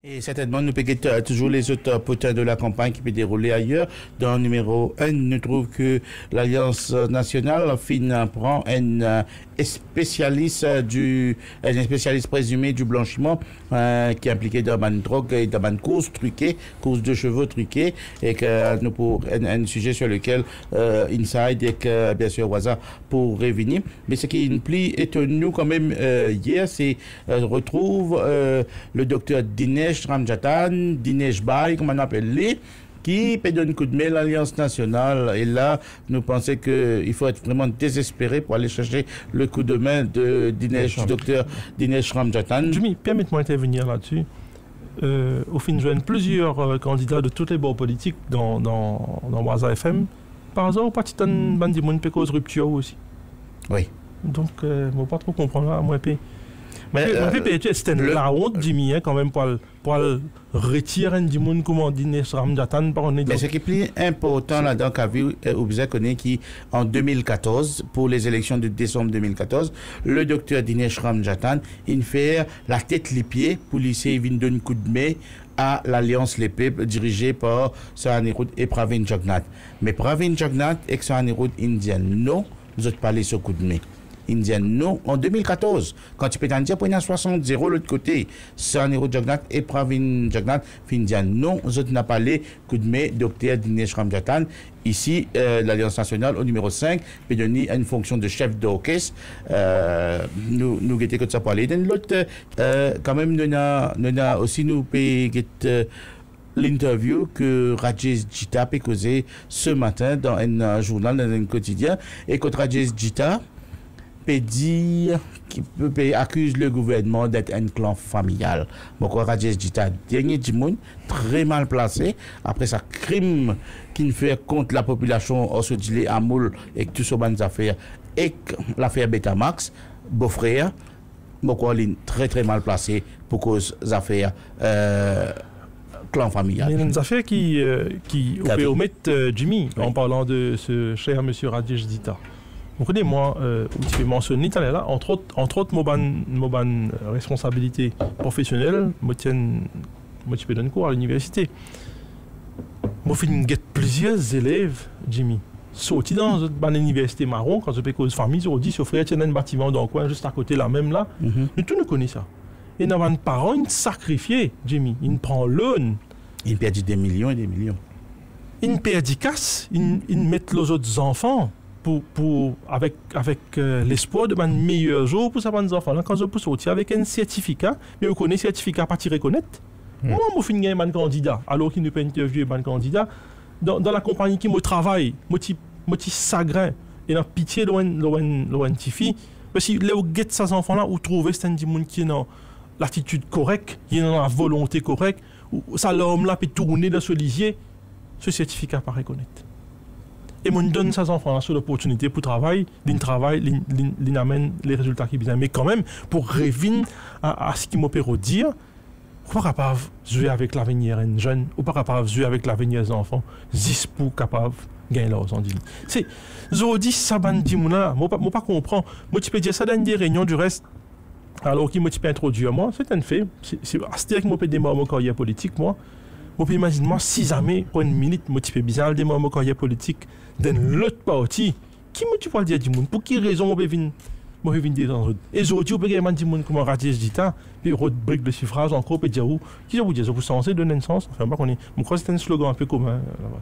Et certainement, nous peut-être toujours les autres potins de la campagne qui peut dérouler ailleurs. Dans le numéro 1, nous trouvons que l'Alliance nationale prend un spécialiste présumé du blanchiment qui est impliqué dans une drogue et dans une course truquée, course de chevaux truquée, et que nous pour un sujet sur lequel Inside et que bien sûr Waza pour revenir. Mais ce qui nous plie étonne-nous quand même hier, c'est retrouve le docteur Dinesh Ramjatan, Dinesh Bhai, comme on appelle lui, qui peut donner un coup de main à l'Alliance nationale. Et là, nous pensons qu'il faut être vraiment désespéré pour aller chercher le coup de main de Dinesh, docteur Dinesh Ramjatan. Jimmy, permettez-moi d'intervenir là-dessus. Au fin de joindre plusieurs candidats de tous les bords politiques dans Waza FM. Par hasard, pas de bande peut cause rupture aussi. Oui. Donc, je ne vais pas trop comprendre là, moi. Mais c'était la honte, Jimmy, quand même, pour retirer du monde comme Dinesh Ramjatan par un. Mais ce qui est plus important là-dedans, vous connaît qui, en 2014, pour les élections de décembre 2014, le docteur Dinesh Ramjatan, il fait la tête les pieds pour laisser donner un coup de main à l'Alliance Les Peuples dirigée par Sahanirud et Pravin Jagnnath. Mais Pravin Jagnnath et Sahanirud Indian, non, nous autres parlé sur coup de main. Indien, non, en 2014, quand tu peux t'en dire, pour 60-0 l'autre côté, Sahanirud Jagnnath et Pravin Jagnnath, Indian, non, nous autres n'a pas parlé coup de main, docteur Dinesh Ramjatan. Ici, l'Alliance nationale, au numéro 5, peut donner une fonction de chef d'orchestre. Nous guettons que ça parler. L'autre, quand même, nous avons aussi, nous peut l'interview que Rajesh Jita a causé ce matin dans un journal, dans un quotidien, et que Rajesh Jita peut dire qu'il accuse le gouvernement d'être un clan familial. Donc, Rajesh Jita, dernier du monde, très mal placé, après sa crime qu'il fait contre la population au Sud-Île à Moul et tout ce bonnes affaires, et l'affaire Betamax, beau-frère, très très mal placé pour cause des affaires clan familial. Il y a des affaires qui omettent Jimmy, en parlant de ce cher monsieur Rajesh Jita. Vous connaissez, moi, tu peux mentionner, là, entre autres, mon responsabilité professionnelle, moi, tu peux donner cours à l'université. Moi, je fais plusieurs élèves, Jimmy, sortis dans une université marron, quand je fais cause famille, je dis, ce frère, il y a un bâtiment dans le coin, juste à côté, là même, là. Nous, tous nous connaissons ça. Et nous avons un parent, il sacrifié, Jimmy, il prend l'aune. Il perd des millions et des millions. Il perd des casses, il met les autres enfants. Avec l'espoir de un meilleur jour pour ces enfants. Là, quand je peux sortir avec un certificat, mais vous connaissez le certificat pas reconnaître. Moi, je finis un candidat, alors qu'il ne peut interviewer un candidat. Dans la compagnie qui me travaille, je suis sagrin et dans pitié de tifi. Parce que là où vous guettez ces enfants-là, vous trouvez que c'est un monde qui est dans l'attitude correcte, qui est dans la volonté correcte, où ça l'homme-là peut tourner dans ce lisier, ce certificat pas reconnaître. Et on donne ces enfants sur l'opportunité pour travailler, ils amènent les résultats qui bien. Mais quand même, pour revenir à ce qui m'opère dire, on n'est pas capable de jouer avec l'avenir des jeunes, on n'est pas capable de jouer avec l'avenir des enfants, juste pour capable de gagner leur santé. C'est, je dis ça, je ne pas comprendre. Moi, tu peux dire ça dans des réunions du reste. Alors qu'il m'a introduit à moi, c'est un fait. C'est-à-dire que je peux démarrer ma carrière politique, moi. Je peux imaginer, moi, si jamais, pour une minute, je peux bien démarrer ma carrière politique dans l'autre partie. Qui me dire du monde? Pour quelle raison je peux venir des gens? Et aujourd'hui, je peux dire du monde comme Rajesh Jita, puis je brique le suffrage encore, puis dire où? Qui je vous dis? Je vous censé donner un sens? Enfin, je crois que c'est un slogan un peu commun là-bas.